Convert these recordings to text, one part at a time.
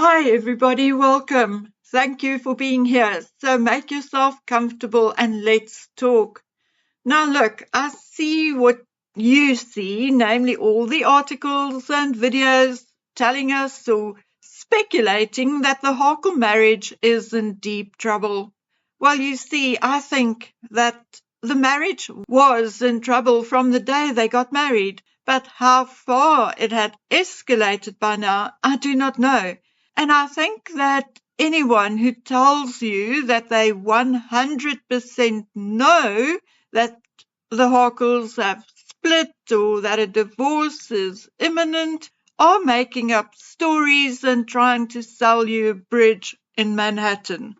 Hi, everybody. Welcome. Thank you for being here. So make yourself comfortable and let's talk. Now, look, I see what you see, namely all the articles and videos telling us or speculating that the Harkle marriage is in deep trouble. Well, you see, I think that the marriage was in trouble from the day they got married, but how far it had escalated by now, I do not know. And I think that anyone who tells you that they 100% know that the Harkles have split or that a divorce is imminent are making up stories and trying to sell you a bridge in Manhattan.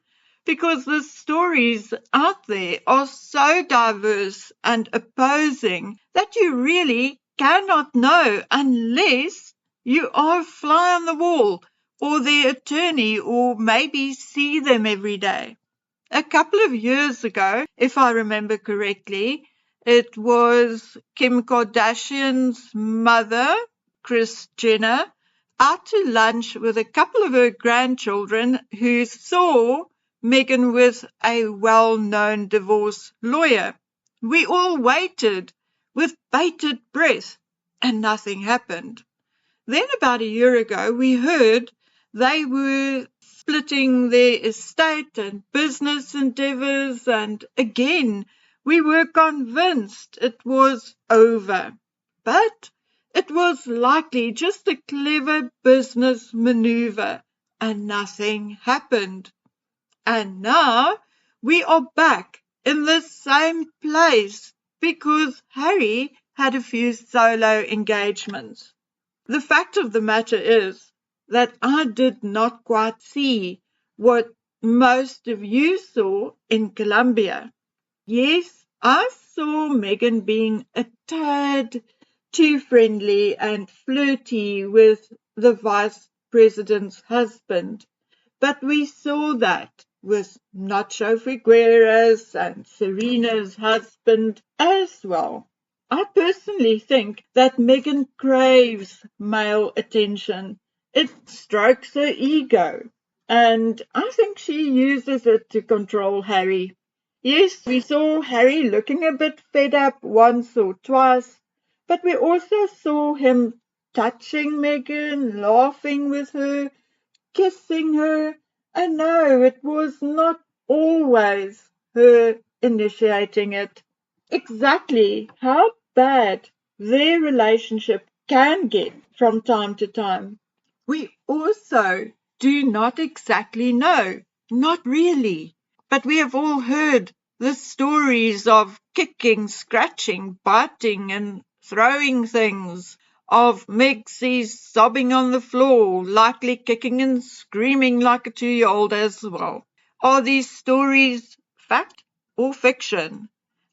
Because the stories out there are so diverse and opposing that you really cannot know unless you are a fly on the wall or their attorney or maybe see them every day. A couple of years ago, if I remember correctly, it was Kim Kardashian's mother, Kris Jenner, out to lunch with a couple of her grandchildren who saw Meghan with a well-known divorce lawyer. We all waited with bated breath and nothing happened. Then about a year ago, we heard they were splitting their estate and business endeavors, and again, we were convinced it was over. But it was likely just a clever business maneuver, and nothing happened. And now we are back in the same place because Harry had a few solo engagements. The fact of the matter is that I did not quite see what most of you saw in Colombia. Yes, I saw Meghan being a tad too friendly and flirty with the vice president's husband, but we saw that with Nacho Figueres and Serena's husband as well. I personally think that Meghan craves male attention. It strokes her ego, and I think she uses it to control Harry. Yes, we saw Harry looking a bit fed up once or twice, but we also saw him touching Meghan, laughing with her, kissing her, and no, it was not always her initiating it. Exactly how bad their relationship can get from time to time. We also do not exactly know, not really, but we have all heard the stories of kicking, scratching, biting and throwing things, of Megsie sobbing on the floor, likely kicking and screaming like a 2-year-old as well. Are these stories fact or fiction?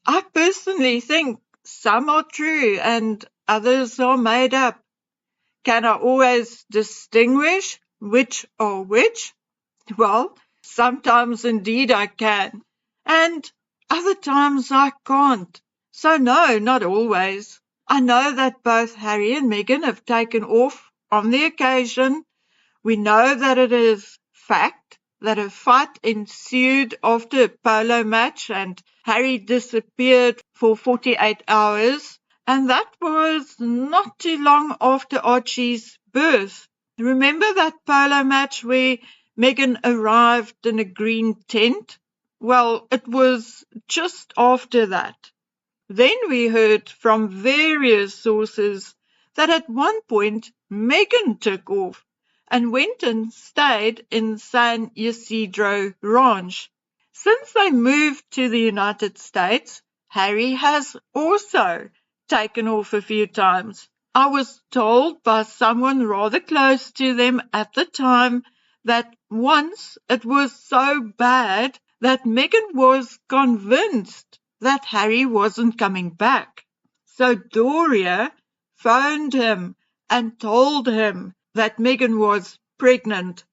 I personally think some are true and others are made up. Can I always distinguish which are which? Well, sometimes indeed I can, and other times I can't. So no, not always. I know that both Harry and Meghan have taken off on the occasion. We know that it is fact that a fight ensued after a polo match and Harry disappeared for 48 hours. And that was not too long after Archie's birth. Remember that polo match where Meghan arrived in a green tent? Well, it was just after that. Then we heard from various sources that at one point Meghan took off and went and stayed in San Ysidro Ranch. Since they moved to the United States, Harry has also taken off a few times. I was told by someone rather close to them at the time that once it was so bad that Meghan was convinced that Harry wasn't coming back. So Doria phoned him and told him that Meghan was pregnant,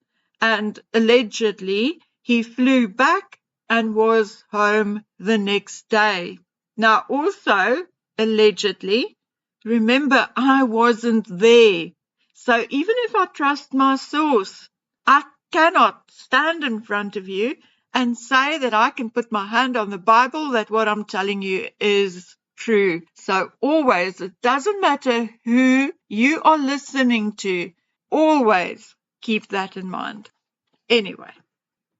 and allegedly he flew back and was home the next day. Now also, allegedly, remember I wasn't there, so even if I trust my source, I cannot stand in front of you and say that I can put my hand on the Bible that what I'm telling you is true. So always, it doesn't matter who you are listening to, always keep that in mind. Anyway,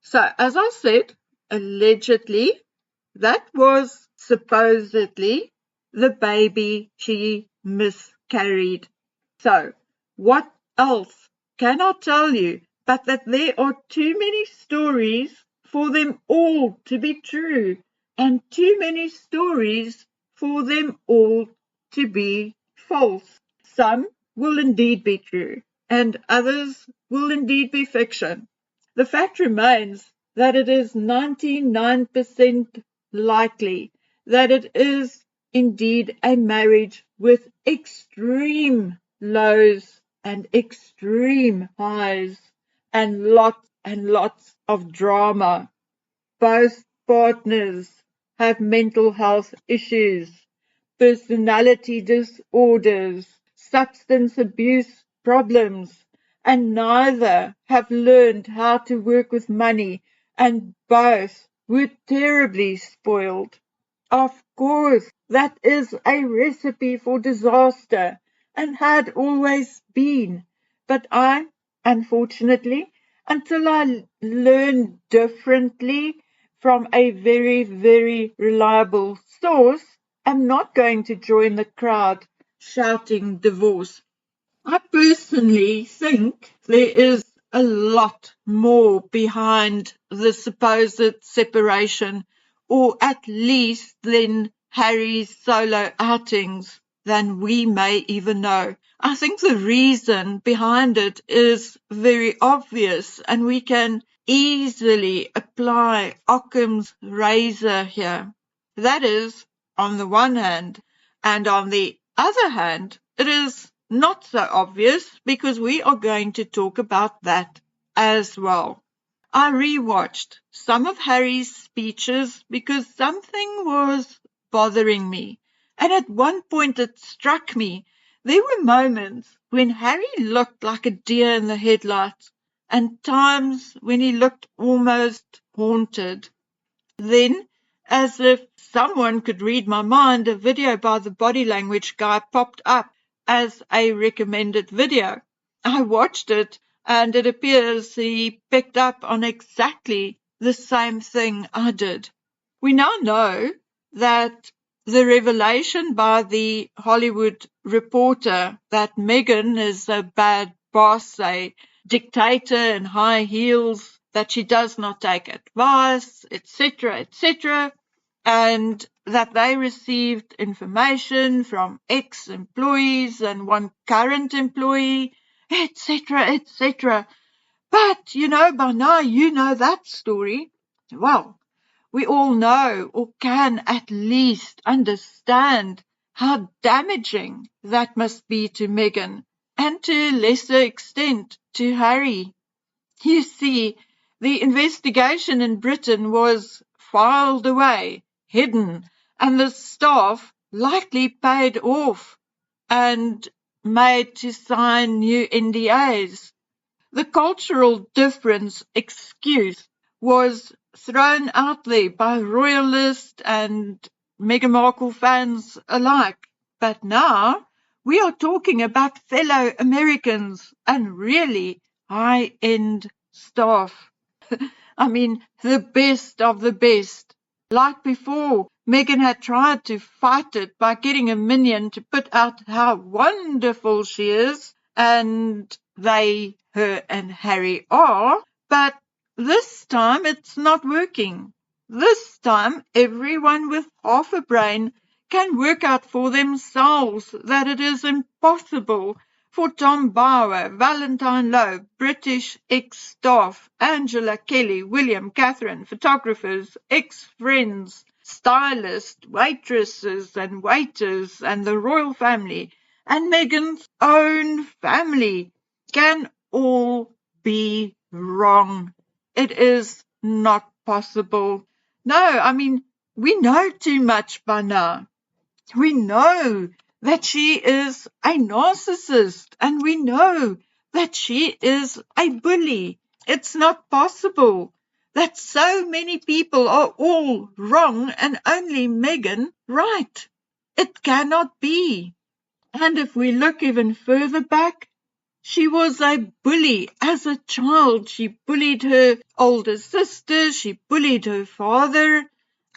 so as I said, allegedly, that was supposedly the baby she miscarried. So, what else can I tell you but that there are too many stories for them all to be true, and too many stories for them all to be false. Some will indeed be true, and others will indeed be fiction. The fact remains that it is 99% likely that it is indeed a marriage with extreme lows and extreme highs and lots of drama. Both partners have mental health issues, personality disorders, substance abuse problems, and neither have learned how to work with money, and both were terribly spoiled. Of course, that is a recipe for disaster and had always been. But I, unfortunately, until I learned differently from a very, very reliable source, am not going to join the crowd shouting divorce. I personally think there is a lot more behind the supposed separation, or at least than Harry's solo outings, than we may even know. I think the reason behind it is very obvious, and we can easily apply Occam's razor here. That is, on the one hand, and on the other hand, it is not so obvious because we are going to talk about that as well. I rewatched some of Harry's speeches because something was bothering me, and at one point it struck me there were moments when Harry looked like a deer in the headlights and times when he looked almost haunted. Then, as if someone could read my mind, a video by the body language guy popped up as a recommended video. I watched it, and it appears he picked up on exactly the same thing I did. We now know that the revelation by the Hollywood Reporter that Meghan is a bad boss, a dictator in high heels, that she does not take advice, etc., and that they received information from ex-employees and one current employee, etc. But, by now you know that story. Well, we all know or can at least understand how damaging that must be to Meghan and to a lesser extent to Harry. You see, the investigation in Britain was filed away, hidden, and the staff likely paid off and made to sign new NDAs. The cultural difference excuse was thrown out there by royalist and Meghan Markle fans alike. But now we are talking about fellow Americans and really high-end staff. I mean, the best of the best. Like before, Meghan had tried to fight it by getting a minion to put out how wonderful she is, and her and Harry are, but this time it's not working. This time everyone with half a brain can work out for themselves that it is impossible for Tom Bower, Valentine Lowe, British ex-staff, Angela Kelly, William, Catherine, photographers, ex-friends, stylists, waitresses and waiters, and the royal family, and Meghan's own family can all be wrong. It is not possible. No, I mean, we know too much by now. We know that she is a narcissist, and we know that she is a bully, It's not possible that so many people are all wrong and only Meghan right. It cannot be. And if we look even further back, she was a bully. As a child, she bullied her older sister, she bullied her father,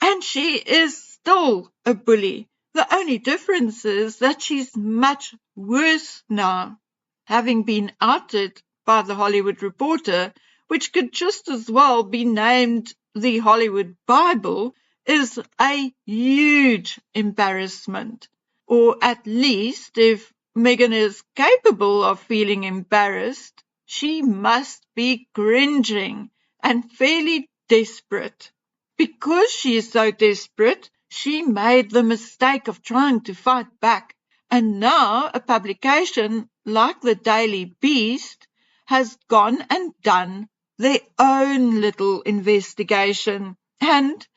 and she is still a bully. The only difference is that she's much worse now, having been outed by the Hollywood Reporter, which could just as well be named the Hollywood Bible, is a huge embarrassment. Or at least, if Meghan is capable of feeling embarrassed, she must be cringing and fairly desperate. Because she is so desperate, she made the mistake of trying to fight back. And now a publication like the Daily Beast has gone and done their own little investigation and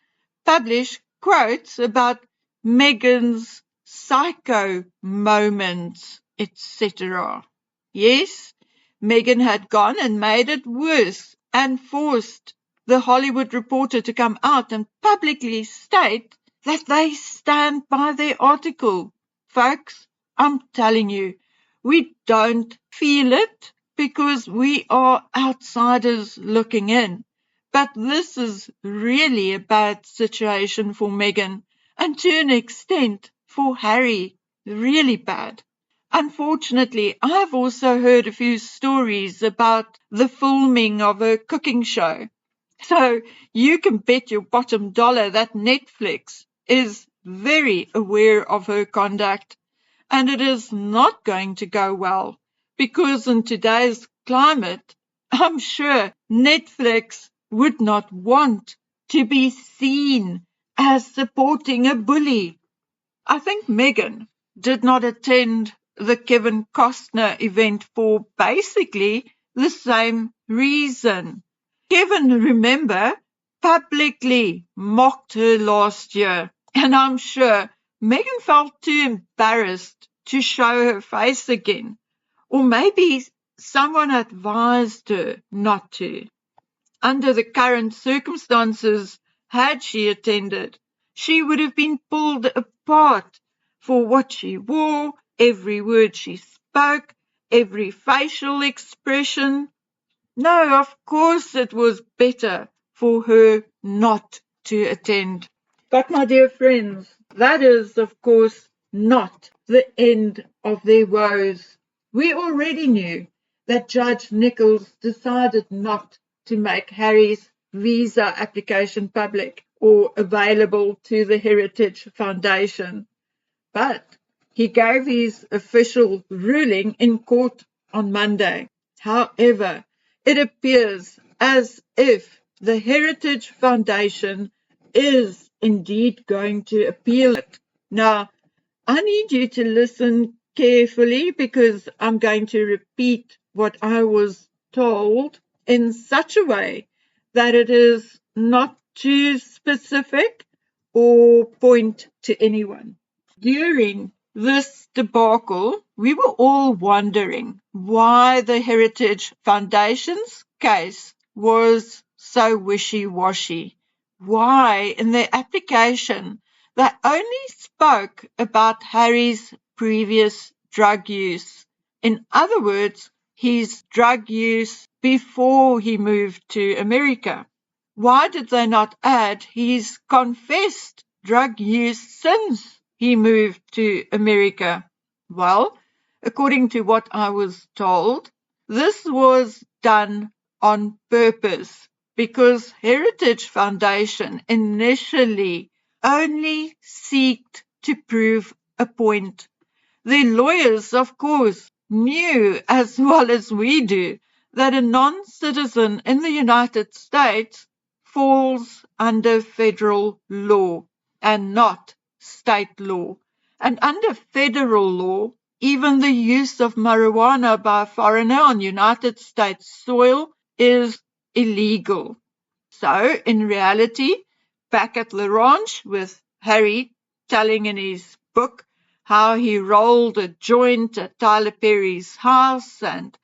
published quotes about Meghan's psycho moments, etc. Yes, Meghan had gone and made it worse and forced the Hollywood Reporter to come out and publicly state that they stand by their article. Folks, I'm telling you, we don't feel it because we are outsiders looking in. But this is really a bad situation for Meghan, and to an extent for Harry, really bad. Unfortunately, I've also heard a few stories about the filming of a cooking show. So you can bet your bottom dollar that Netflix is very aware of her conduct, and it is not going to go well, because in today's climate, I'm sure Netflix would not want to be seen as supporting a bully. I think Meghan did not attend the Kevin Costner event for basically the same reason. Kevin, remember, publicly mocked her last year, and I'm sure Meghan felt too embarrassed to show her face again, or maybe someone advised her not to. Under the current circumstances, had she attended, she would have been pulled apart for what she wore, every word she spoke, every facial expression. No, of course it was better for her not to attend. But my dear friends, that is, of course, not the end of their woes. We already knew that Judge Nichols decided not to make Harry's visa application public or available to the Heritage Foundation, but he gave his official ruling in court on Monday. However, it appears as if the Heritage Foundation is indeed going to appeal it. Now, I need you to listen carefully because I'm going to repeat what I was told in such a way that it is not too specific or point to anyone. During this debacle, we were all wondering why the Heritage Foundation's case was so wishy-washy. Why, in their application, they only spoke about Harry's previous drug use. In other words, his drug use before he moved to America. Why did they not add his confessed drug use since he moved to America? Well, according to what I was told, this was done on purpose because Heritage Foundation initially only sought to prove a point. The lawyers, of course, knew as well as we do that a non-citizen in the United States falls under federal law and not state law. And under federal law, even the use of marijuana by a foreigner on United States soil is illegal. So, in reality, back at the ranch with Harry telling in his book how he rolled a joint at Tyler Perry's house and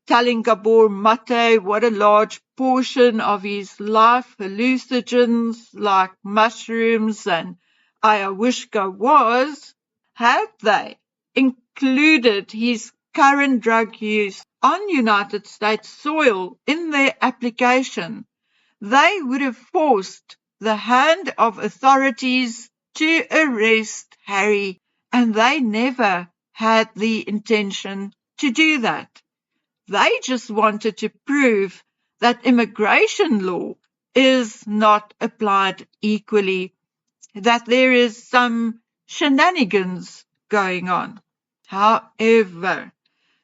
telling Gabor Mate what a large portion of his life hallucinogens like mushrooms and ayahuasca was, had they included his current drug use on United States soil in their application, they would have forced the hand of authorities to arrest Harry, and they never had the intention to do that. They just wanted to prove that immigration law is not applied equally, that there is some shenanigans going on. However,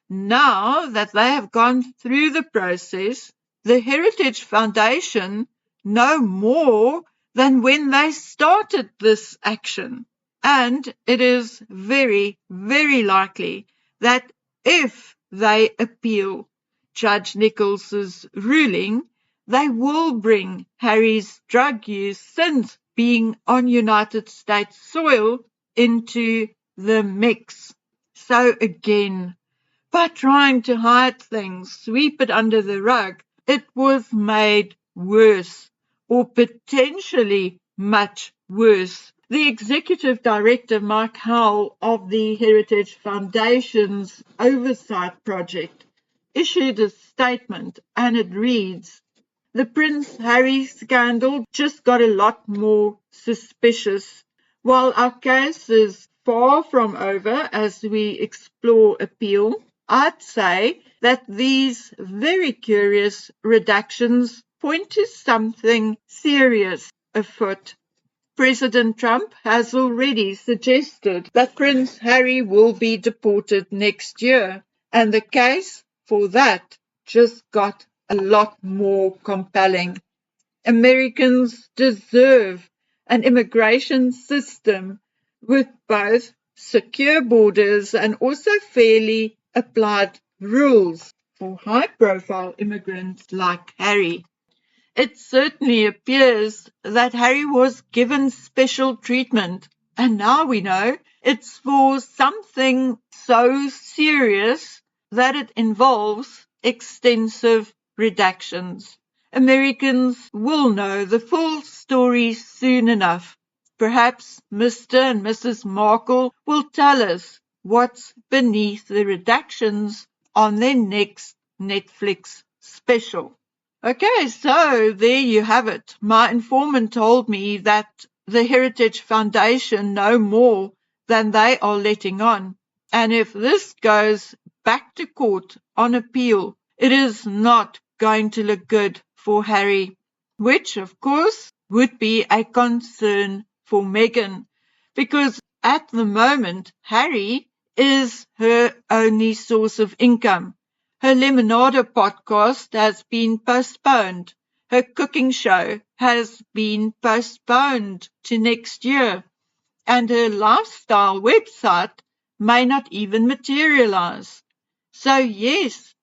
now that they have gone through the process, the Heritage Foundation know more than when they started this action. And it is very, very likely that if they appeal Judge Nichols's ruling, they will bring Harry's drug use since being on United States soil into the mix. So again, by trying to hide things, sweep it under the rug, it was made worse, or potentially much worse. The executive director, Mike Howell, of the Heritage Foundation's Oversight Project, issued a statement, and it reads, "The Prince Harry scandal just got a lot more suspicious. While our case is far from over as we explore appeal, I'd say that these very curious redactions point to something serious afoot. President Trump has already suggested that Prince Harry will be deported next year, and the case for that just got a lot more compelling. Americans deserve an immigration system with both secure borders and also fairly applied rules for high-profile immigrants like Harry. It certainly appears that Harry was given special treatment, and now we know it's for something so serious that it involves extensive redactions. Americans will know the full story soon enough. Perhaps Mr. and Mrs. Markle will tell us what's beneath the redactions on their next Netflix special. Okay, so there you have it. My informant told me that the Heritage Foundation know more than they are letting on. And if this goes back to court on appeal, it is not going to look good for Harry, which of course would be a concern for Meghan, because at the moment Harry is her only source of income. Her Lemonade podcast has been postponed. Her cooking show has been postponed to next year. And her lifestyle website may not even materialize. So yes,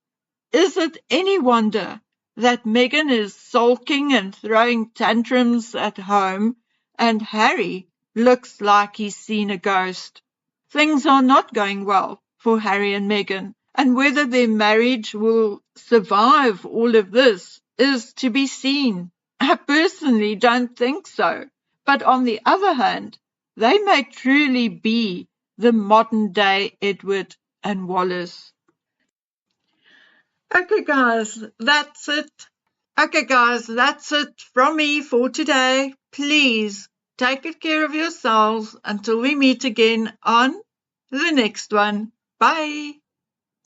is it any wonder that Meghan is sulking and throwing tantrums at home, and Harry looks like he's seen a ghost? Things are not going well for Harry and Meghan, and whether their marriage will survive all of this is to be seen. I personally don't think so. But on the other hand, they may truly be the modern-day Edward and Wallace. Okay, guys, that's it. That's it from me for today. Please take good care of yourselves until we meet again on the next one. Bye.